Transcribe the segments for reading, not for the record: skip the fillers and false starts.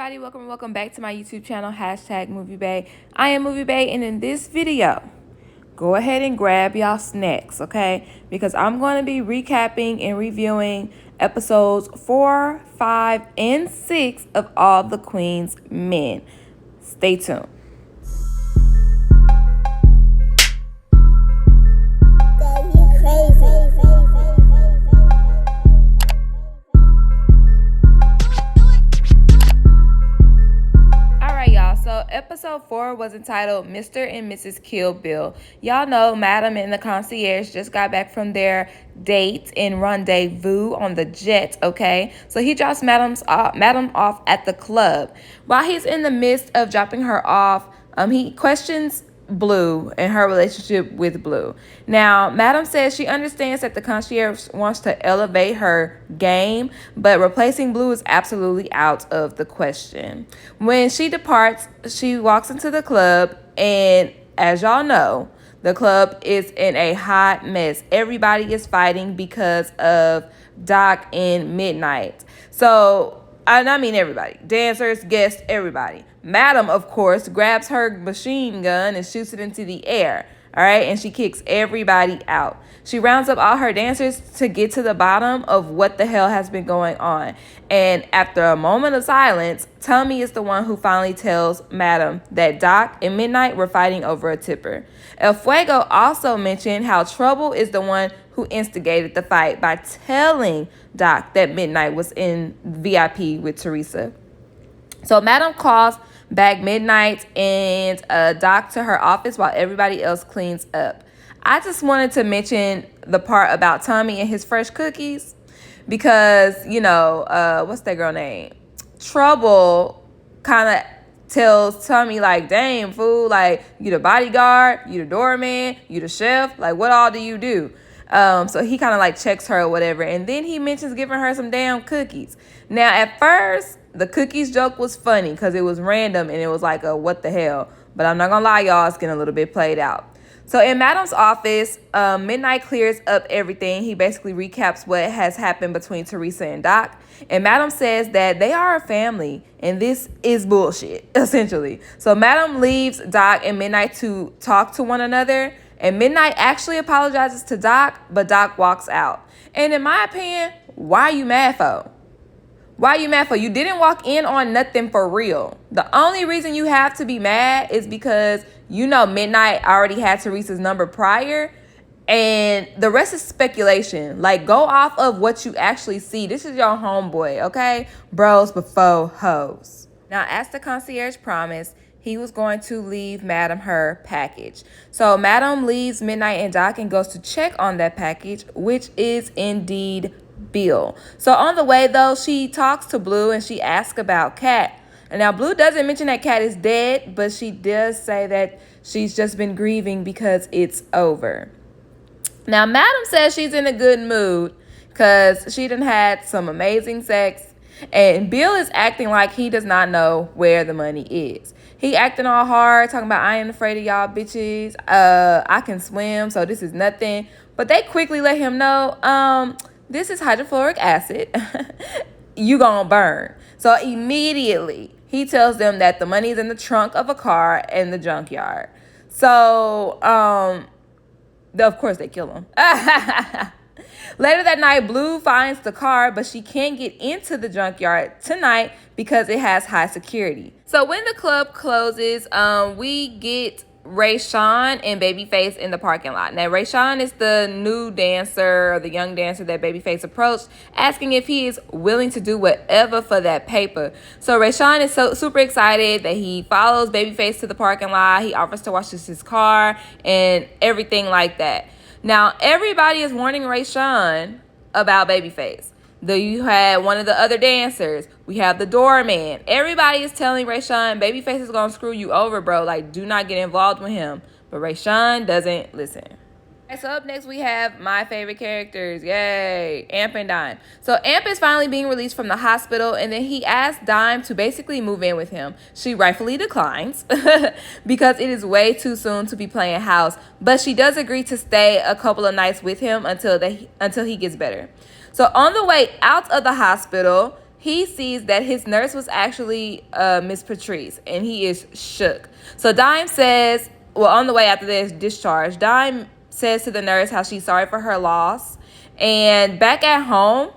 everybody, welcome back to my YouTube channel, #MovieBabe. I am MovieBabe, and in this video, go ahead and grab y'all snacks, okay? Because I'm going to be recapping and reviewing episodes 4, 5, and 6 of All the Queen's Men. Stay tuned. So episode 4 was entitled Mr. and Mrs. Kill Bill. Y'all know Madam and the concierge just got back from their date and rendezvous on the jet, okay? So he drops Madam off at the club. While he's in the midst of dropping her off, he questions Blue and her relationship with Blue. Now, Madam says she understands that the concierge wants to elevate her game, but replacing Blue is absolutely out of the question. When she departs, she walks into the club, and as y'all know, the club is in a hot mess. Everybody is fighting because of Doc and Midnight. So, I mean everybody. Dancers, guests, everybody. Madam, of course, grabs her machine gun and shoots it into the air. All right, and she kicks everybody out. She rounds up all her dancers to get to the bottom of what the hell has been going on. And after a moment of silence, Tommy is the one who finally tells Madam that Doc and Midnight were fighting over a tipper. El Fuego also mentioned how Trouble is the one who instigated the fight by telling Doc that Midnight was in VIP with Teresa. So Madam calls back Midnight and Doc to her office while everybody else cleans up. I just wanted to mention the part about Tommy and his fresh cookies because, you know, what's that girl name? Trouble kind of tells Tommy, like, dang, fool, like, you the bodyguard, you the doorman, you the chef, like, what all do you do? So he kind of like checks her or whatever. And then he mentions giving her some damn cookies. Now, at first, the cookies joke was funny because it was random and it was like a what the hell. But I'm not going to lie, y'all, it's getting a little bit played out. So in Madam's office, Midnight clears up everything. He basically recaps what has happened between Teresa and Doc. And Madam says that they are a family and this is bullshit, essentially. So Madam leaves Doc and Midnight to talk to one another. And Midnight actually apologizes to Doc, but Doc walks out. And in my opinion, why are you mad for? Why are you mad for? You didn't walk in on nothing for real. The only reason you have to be mad is because you know Midnight already had Teresa's number prior. And the rest is speculation. Like, go off of what you actually see. This is your homeboy, okay? Bros before hoes. Now, as the concierge promised, he was going to leave Madam her package. So Madam leaves Midnight and Doc and goes to check on that package, which is indeed Bill. So on the way, though, she talks to Blue and she asks about Kat. And now Blue doesn't mention that Kat is dead, but she does say that she's just been grieving because it's over. Now, Madam says she's in a good mood because she done had some amazing sex. And Bill is acting like he does not know where the money is. He acting all hard, talking about, I ain't afraid of y'all bitches. I can swim, so this is nothing. But they quickly let him know, this is hydrofluoric acid. You gonna burn. So immediately, he tells them that the money is in the trunk of a car in the junkyard. So, of course they kill him. Later that night, Blue finds the car, but she can't get into the junkyard tonight because it has high security. So when the club closes, we get Rayshawn and Babyface in the parking lot. Now, Rayshawn is the new dancer, or the young dancer that Babyface approached, asking if he is willing to do whatever for that paper. So Rayshawn is super excited that he follows Babyface to the parking lot. He offers to wash his car and everything like that. Now, everybody is warning Rayshawn about Babyface. You had one of the other dancers. We have the doorman. Everybody is telling Rayshawn, Babyface is going to screw you over, bro. Like, do not get involved with him. But Rayshawn doesn't listen. So up next, we have my favorite characters. Yay. Amp and Dime. So Amp is finally being released from the hospital, and then he asks Dime to basically move in with him. She rightfully declines because it is way too soon to be playing house, but she does agree to stay a couple of nights with him until he gets better. So on the way out of the hospital, he sees that his nurse was actually Miss Patrice, and he is shook. So Dime says, well, on the way after this discharge, Dime says to the nurse how she's sorry for her loss. And back at home,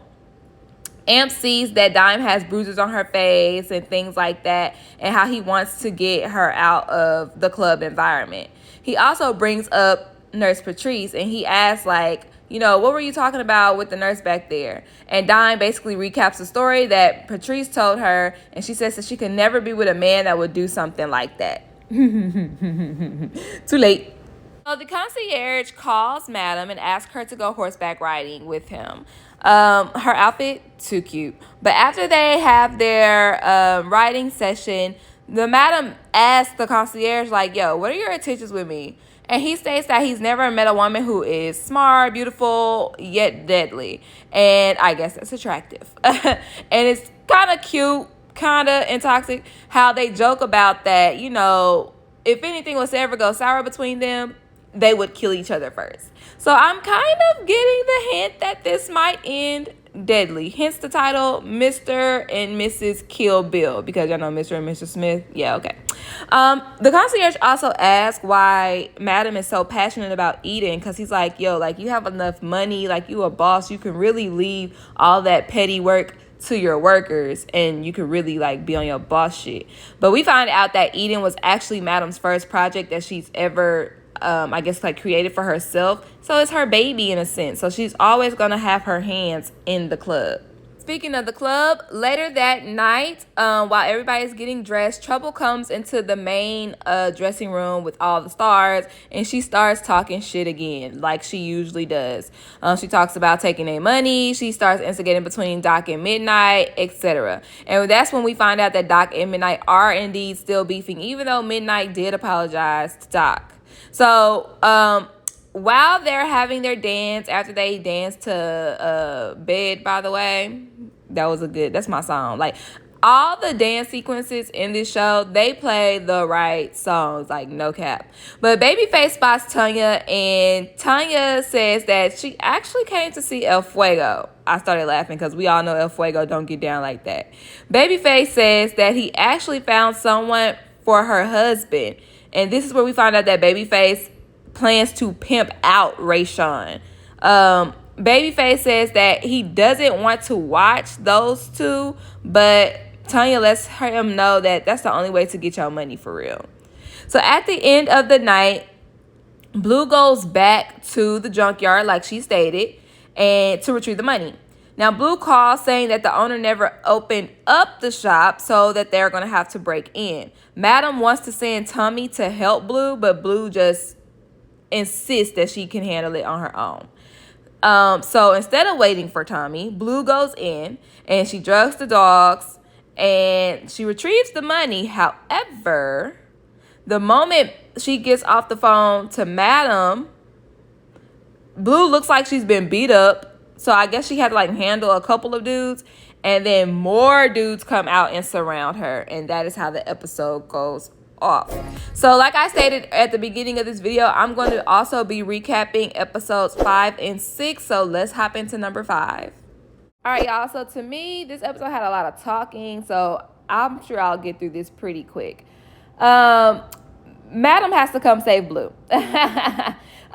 Amp sees that Dime has bruises on her face and things like that, and how he wants to get her out of the club environment. He also brings up Nurse Patrice, and he asks, like, you know, what were you talking about with the nurse back there? And Dime basically recaps the story that Patrice told her, and she says that she could never be with a man that would do something like that. Too late. So the concierge calls Madam and asks her to go horseback riding with him. Her outfit, too cute. But after they have their riding session, the Madam asks the concierge, like, yo, what are your intentions with me? And he states that he's never met a woman who is smart, beautiful, yet deadly. And I guess that's attractive. And it's kind of cute, kind of intoxic, how they joke about that, you know, if anything was to ever go sour between them, they would kill each other first. So I'm kind of getting the hint that this might end deadly. Hence the title, Mr. and Mrs. Kill Bill, because y'all know Mr. and Mr. Smith. Yeah, okay. The concierge also asks why Madam is so passionate about eating, because he's like, yo, like, you have enough money, like, you a boss, you can really leave all that petty work to your workers, and you could really, like, be on your boss shit. But we find out that eating was actually Madam's first project that she's ever I guess, like, created for herself. So it's her baby in a sense. So she's always gonna have her hands in the club. Speaking of the club, later that night, while everybody's getting dressed, Trouble comes into the main dressing room with all the stars, and she starts talking shit again, like she usually does. She talks about taking their money. She starts instigating between Doc and Midnight, etc. And that's when we find out that Doc and Midnight are indeed still beefing, even though Midnight did apologize to Doc. So, while they're having their dance, after they dance to Bed, by the way, that's my song. Like, all the dance sequences in this show, they play the right songs, like, no cap. But Babyface spots Tanya, and Tanya says that she actually came to see El Fuego. I started laughing because we all know El Fuego don't get down like that. Babyface says that he actually found someone for her husband. And this is where we find out that Babyface plans to pimp out Rayshawn. Babyface says that he doesn't want to watch those two, but Tanya lets him know that that's the only way to get your money for real. So at the end of the night, Blue goes back to the junkyard like she stated, and to retrieve the money. Now, Blue calls saying that the owner never opened up the shop, so that they're going to have to break in. Madam wants to send Tommy to help Blue, but Blue just insists that she can handle it on her own. So instead of waiting for Tommy, Blue goes in and she drugs the dogs and she retrieves the money. However, the moment she gets off the phone to Madam, Blue looks like she's been beat up. So I guess she had to, like, handle a couple of dudes. And then more dudes come out and surround her. And that is how the episode goes off. So like I stated at the beginning of this video, I'm going to also be recapping episodes 5 and 6. So let's hop into number 5. All right, y'all. So to me, this episode had a lot of talking. So I'm sure I'll get through this pretty quick. Madam has to come save Blue.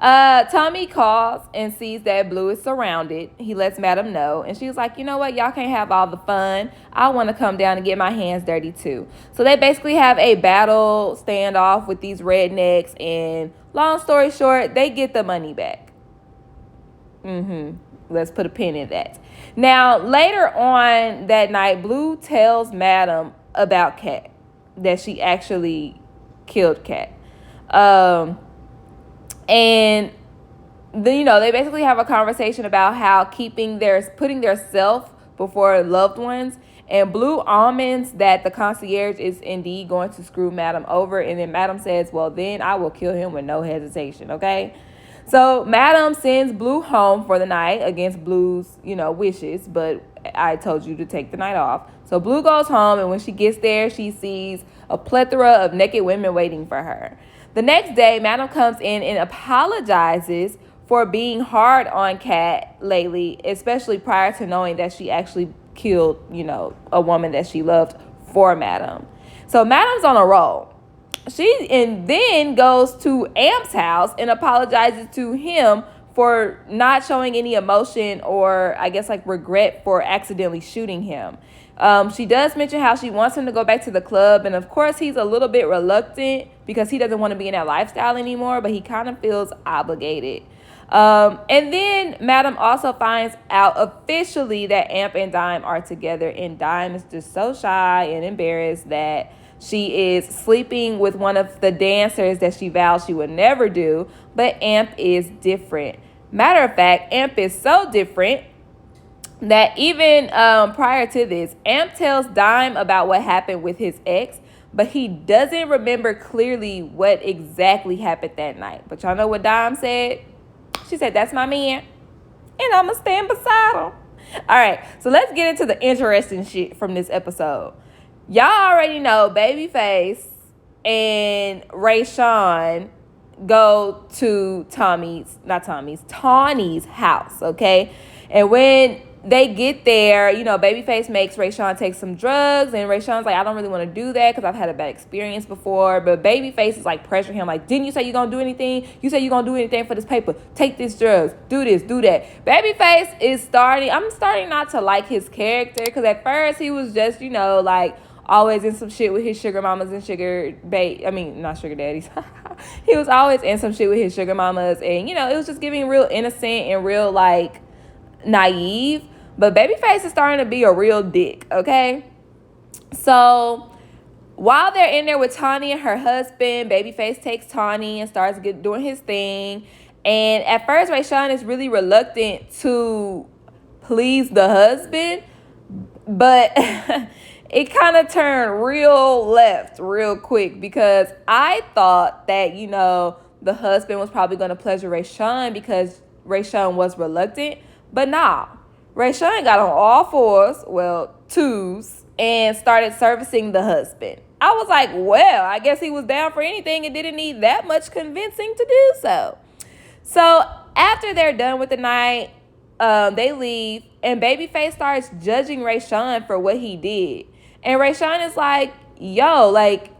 Tommy calls and sees that Blue is surrounded. He lets Madam know, and she's like, you know what, y'all can't have all the fun. I want to come down and get my hands dirty too. So they basically have a battle standoff with these rednecks, and long story short, they get the money back. Let's put a pin in that. Now, later on that night, Blue tells Madam about Cat, that she actually killed Cat. And then, you know, they basically have a conversation about how putting their self before loved ones. And Blue almonds that the concierge is indeed going to screw Madam over. And then Madam says, well, then I will kill him with no hesitation, okay? So Madam sends Blue home for the night against Blue's, you know, wishes. But I told you to take the night off. So Blue goes home, and when she gets there, she sees a plethora of naked women waiting for her. The next day, Madam comes in and apologizes for being hard on Kat lately, especially prior to knowing that she actually killed, a woman that she loved for Madam. So Madam's on a roll. She and then goes to Amp's house and apologizes to him for not showing any emotion or I guess like regret for accidentally shooting him. She does mention how she wants him to go back to the club, and of course he's a little bit reluctant because he doesn't want to be in that lifestyle anymore, but he kind of feels obligated. And then Madam also finds out officially that Amp and Dime are together, and Dime is just so shy and embarrassed that she is sleeping with one of the dancers that she vowed she would never do, but Amp is different. Matter of fact, Amp is so different that even prior to this, Amp tells Dime about what happened with his ex, but he doesn't remember clearly what exactly happened that night. But y'all know what Dime said? She said, "That's my man, and I'm going to stand beside him." All right, so let's get into the interesting shit from this episode. Y'all already know Babyface and Rayshawn go to Tawny's house, okay? And when they get there, Babyface makes Rayshawn take some drugs, and Rayshawn's like, "I don't really want to do that because I've had a bad experience before." But Babyface is like pressuring him, like, "Didn't you say you're going to do anything? You said you're going to do anything for this paper. Take this drugs. Do this, do that." Babyface I'm starting not to like his character because at first he was just, like, always in some shit with his sugar mamas and not sugar daddies. He was always in some shit with his sugar mamas, and, it was just giving real innocent and real, like, naive. But Babyface is starting to be a real dick, okay? So while they're in there with Tawny and her husband, Babyface takes Tawny and starts doing his thing. And at first, Rayshawn is really reluctant to please the husband, but it kind of turned real left real quick because I thought that, the husband was probably going to pleasure Rayshawn because Rayshawn was reluctant. But nah, Rayshawn got on all fours, twos, and started servicing the husband. I was like, well, I guess he was down for anything and didn't need that much convincing to do so. So after they're done with the night, they leave, and Babyface starts judging Rayshawn for what he did. And Rayshawn is like, "Yo, like,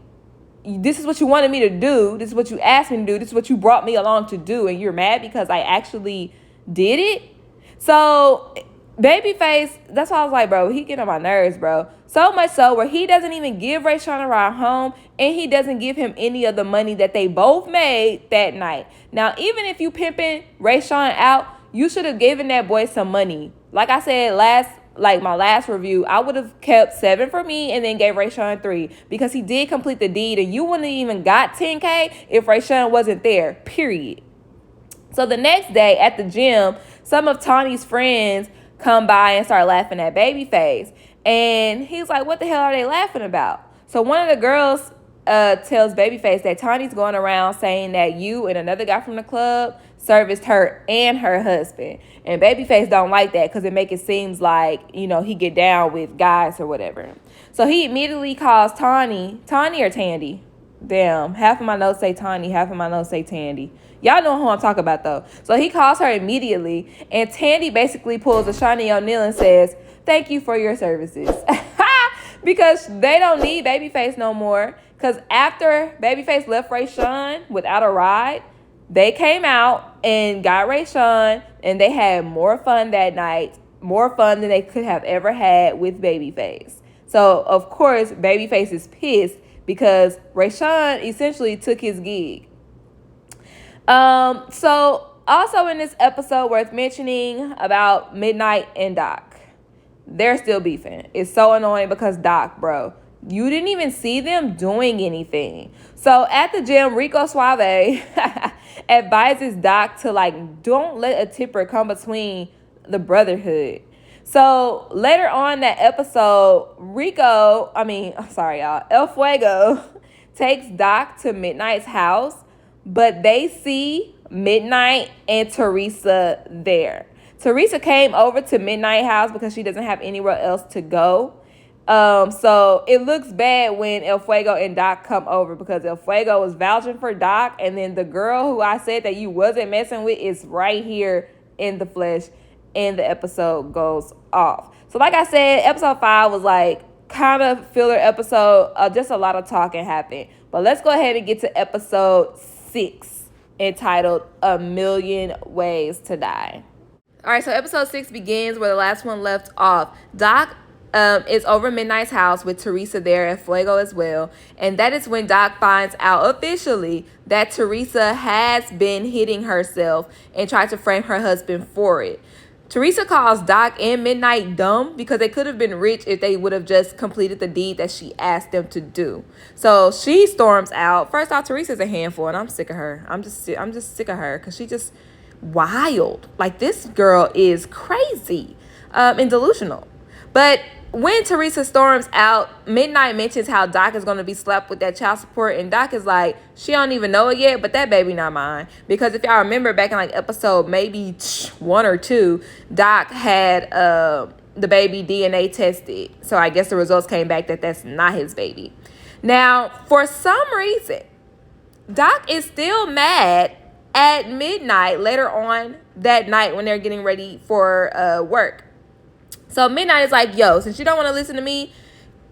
this is what you wanted me to do. This is what you asked me to do. This is what you brought me along to do, and you're mad because I actually did it?" So Babyface, that's why I was like, bro, he get on my nerves, bro. So much so where he doesn't even give Rayshawn a ride home, and he doesn't give him any of the money that they both made that night. Now, even if you pimping Rayshawn out, you should have given that boy some money. Like I said my last review, I would have kept 7 for me and then gave Rayshawn 3 because he did complete the deed, and you wouldn't have even got $10K if Rayshawn wasn't there, period. So the next day at the gym, some of Tawny's friends come by and start laughing at Babyface. And he's like, "What the hell are they laughing about?" So one of the girls tells Babyface that Tawny's going around saying that you and another guy from the club serviced her and her husband. And Babyface don't like that because it make it seems like, he get down with guys or whatever. So he immediately calls Tawny or Tandy. Damn, half of my notes say Tawny, half of my notes say Tandy. Y'all know who I'm talking about, though. So he calls her immediately, and Tandy basically pulls a Shawnee O'Neal and says, "Thank you for your services." Because they don't need Babyface no more. Because after Babyface left Rayshawn without a ride, they came out and got Rayshawn, and they had more fun that night, more fun than they could have ever had with Babyface. So, of course, Babyface is pissed because Rayshawn essentially took his gig. So also in this episode worth mentioning about Midnight and Doc. They're still beefing. It's so annoying because Doc, bro, you didn't even see them doing anything. So at the gym, Rico Suave advises Doc to, like, don't let a tipper come between the brotherhood. So later on that episode, El Fuego takes Doc to Midnight's house, but they see Midnight and Teresa there. Teresa came over to Midnight house because she doesn't have anywhere else to go. So it looks bad when El Fuego and Doc come over because El Fuego was vouching for Doc, and then the girl who I said that you wasn't messing with is right here in the flesh, and the episode goes off. So like I said, episode 5 was like kind of filler episode. Just a lot of talking happened. But let's go ahead and get to episode 6, entitled A Million Ways to Die. All right, so episode 6 begins where the last one left off. Doc is over Midnight's house with Teresa there and Fuego as well. And that is when Doc finds out officially that Teresa has been hitting herself and tried to frame her husband for it. Teresa calls Doc and Midnight dumb because they could have been rich if they would have just completed the deed that she asked them to do. So she storms out. First off, Teresa's a handful, and I'm sick of her. I'm just sick of her because she just wild. Like, this girl is crazy and delusional. But when Teresa storms out, Midnight mentions how Doc is going to be slapped with that child support, and Doc is like, she don't even know it yet, but that baby not mine. Because if y'all remember back in like episode maybe 1 or 2, Doc had the baby DNA tested. So I guess the results came back that that's not his baby. Now, for some reason, Doc is still mad at Midnight later on that night when they're getting ready for work. So Midnight is like, yo, since you don't want to listen to me,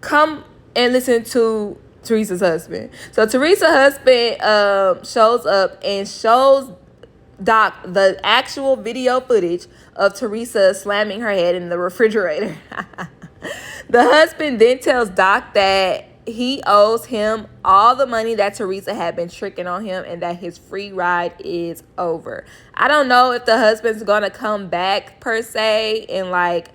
come and listen to Teresa's husband. So Teresa's husband shows up and shows Doc the actual video footage of Teresa slamming her head in the refrigerator. The husband then tells Doc that he owes him all the money that Teresa had been tricking on him and that his free ride is over. I don't know if the husband's going to come back per se and like,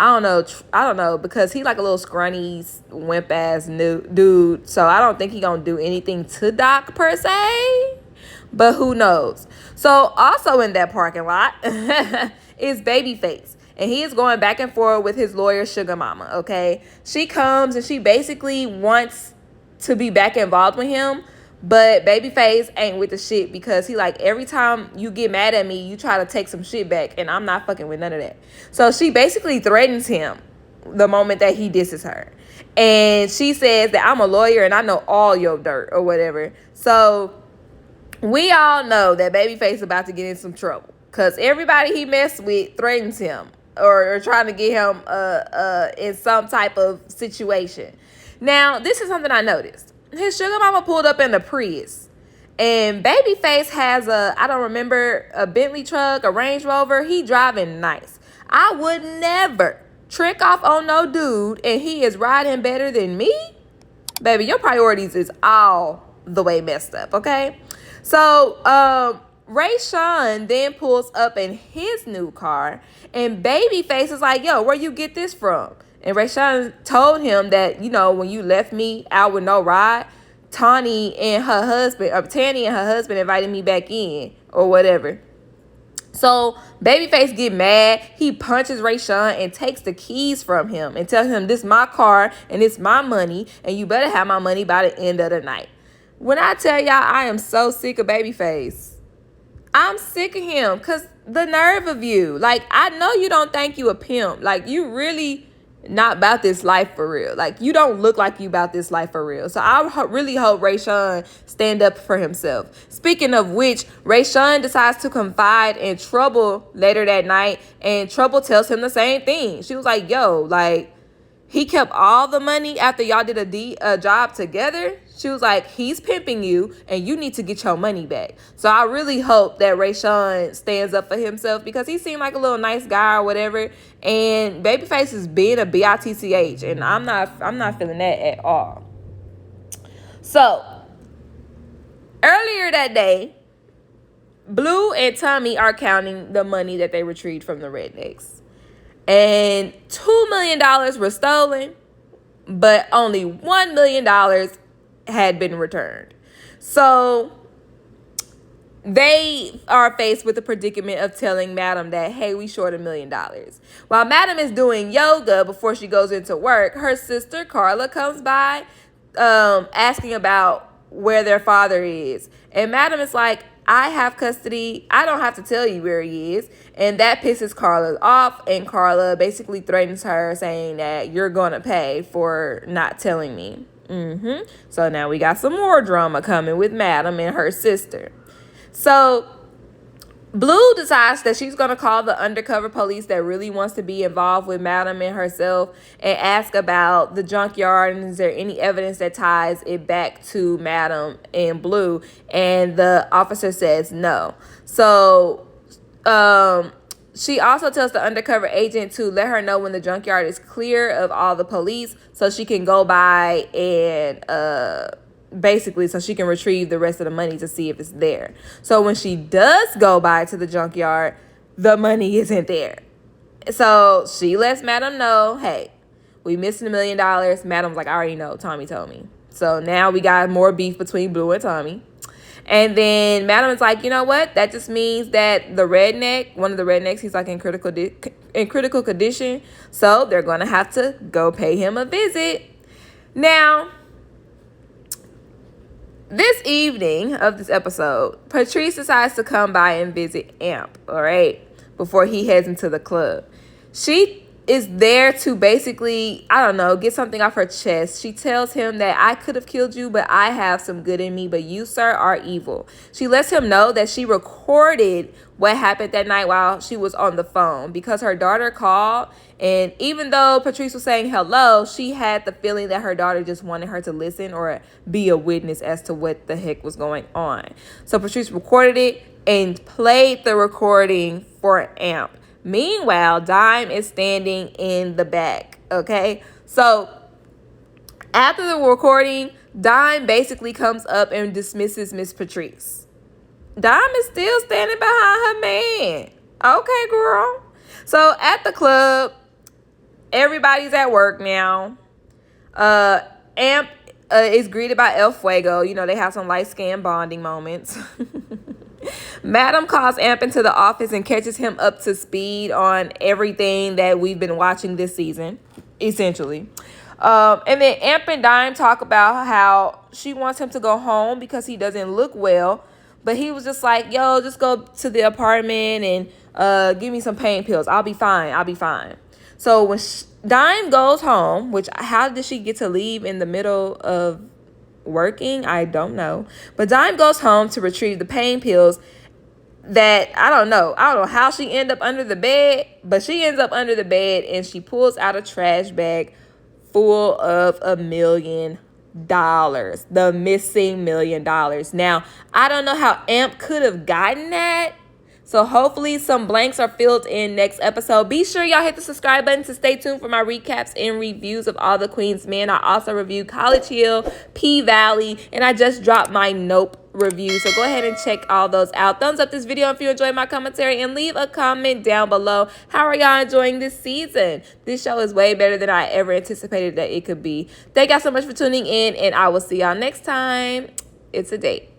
I don't know, because he like a little scrawny, wimp-ass dude. So I don't think he gonna do anything to Doc per se. But who knows? So also in that parking lot is Babyface. And he is going back and forth with his lawyer, Sugar Mama, okay? She comes and she basically wants to be back involved with him. But Babyface ain't with the shit because he like, every time you get mad at me, you try to take some shit back. And I'm not fucking with none of that. So she basically threatens him the moment that he disses her. And she says that I'm a lawyer and I know all your dirt or whatever. So we all know that Babyface is about to get in some trouble. Because everybody he messed with threatens him. Or trying to get him in some type of situation. Now, this is something I noticed. His sugar mama pulled up in a Prius. And Babyface has I don't remember, a Bentley truck, a Range Rover. He driving nice. I would never trick off on no dude and he is riding better than me. Baby, your priorities is all the way messed up, okay? So, Ray Sean then pulls up in his new car. And Babyface is like, yo, where you get this from? And Rayshawn told him that, you know, when you left me out with no ride, Tanny and her husband invited me back in or whatever. So Babyface get mad. He punches Rayshawn and takes the keys from him and tells him, this is my car and it's my money and you better have my money by the end of the night. When I tell y'all I am so sick of Babyface, I'm sick of him because the nerve of you. Like, I know you don't think you a pimp. Like, you really not about this life for real. Like, you don't look like you about this life for real. So I really hope Rayshawn stand up for himself. Speaking of which, Rayshawn decides to confide in Trouble later that night, and Trouble tells him the same thing. She was like, yo, like, he kept all the money after y'all did a job together. She was like, he's pimping you and you need to get your money back. So I really hope that Rayshawn stands up for himself because he seemed like a little nice guy or whatever. And Babyface is being a bitch, and I'm not feeling that at all. So earlier that day, Blue and Tommy are counting the money that they retrieved from the rednecks. And $2 million were stolen, but only $1 million had been returned. So they are faced with the predicament of telling Madam that, hey, we short $1 million. While Madam is doing yoga before she goes into work, her sister Carla comes by asking about where their father is. And Madam is like, I have custody. I don't have to tell you where he is. And that pisses Carla off. And Carla basically threatens her saying that you're going to pay for not telling me. So now we got some more drama coming with Madam and her sister. So Blue decides that she's going to call the undercover police that really wants to be involved with Madam and herself and ask about the junkyard and is there any evidence that ties it back to Madam and Blue. And the officer says no. So she also tells the undercover agent to let her know when the junkyard is clear of all the police so she can go by and basically so she can retrieve the rest of the money to see if it's there. So when she does go by to the junkyard, the money isn't there. So she lets Madam know, hey, we missing $1 million. Madam's like, I already know. Tommy told me. So now we got more beef between Blue and Tommy. And then Madam is like, you know what? That just means that the redneck, one of the rednecks, he's like in critical condition. So they're going to have to go pay him a visit. Now, this evening of this episode, Patrice decides to come by and visit Amp, all right, before he heads into the club. She is there to basically, I don't know, get something off her chest. She tells him that I could have killed you, but I have some good in me, but you, sir, are evil. She lets him know that she recorded what happened that night while she was on the phone because her daughter called. And even though Patrice was saying hello, she had the feeling that her daughter just wanted her to listen or be a witness as to what the heck was going on. So Patrice recorded it and played the recording for Amp. Meanwhile, Dime is standing in the back, okay? So after the recording, Dime basically comes up and dismisses Miss Patrice. Dime is still standing behind her man. Okay, girl. So at the club, everybody's at work now. Amp is greeted by El Fuego. You know, they have some light-skin bonding moments. Madam calls Amp into the office and catches him up to speed on everything that we've been watching this season, essentially. And then Amp and Dime talk about how she wants him to go home because he doesn't look well. But he was just like, yo, just go to the apartment and give me some pain pills. I'll be fine. I'll be fine. So when Dime goes home, which how did she get to leave in the middle of working? I don't know. But Dime goes home to retrieve the pain pills that I don't know how she ended up under the bed, but she ends up under the bed and she pulls out a trash bag full of $1 million. The missing $1 million. Now, I don't know how Amp could have gotten that. So hopefully some blanks are filled in next episode. Be sure y'all hit the subscribe button to stay tuned for my recaps and reviews of all the Queen's Men. I also reviewed College Hill, P-Valley, and I just dropped my Nope review. So go ahead and check all those out. Thumbs up this video if you enjoyed my commentary and leave a comment down below. How are y'all enjoying this season? This show is way better than I ever anticipated that it could be. Thank y'all so much for tuning in, and I will see y'all next time. It's a date.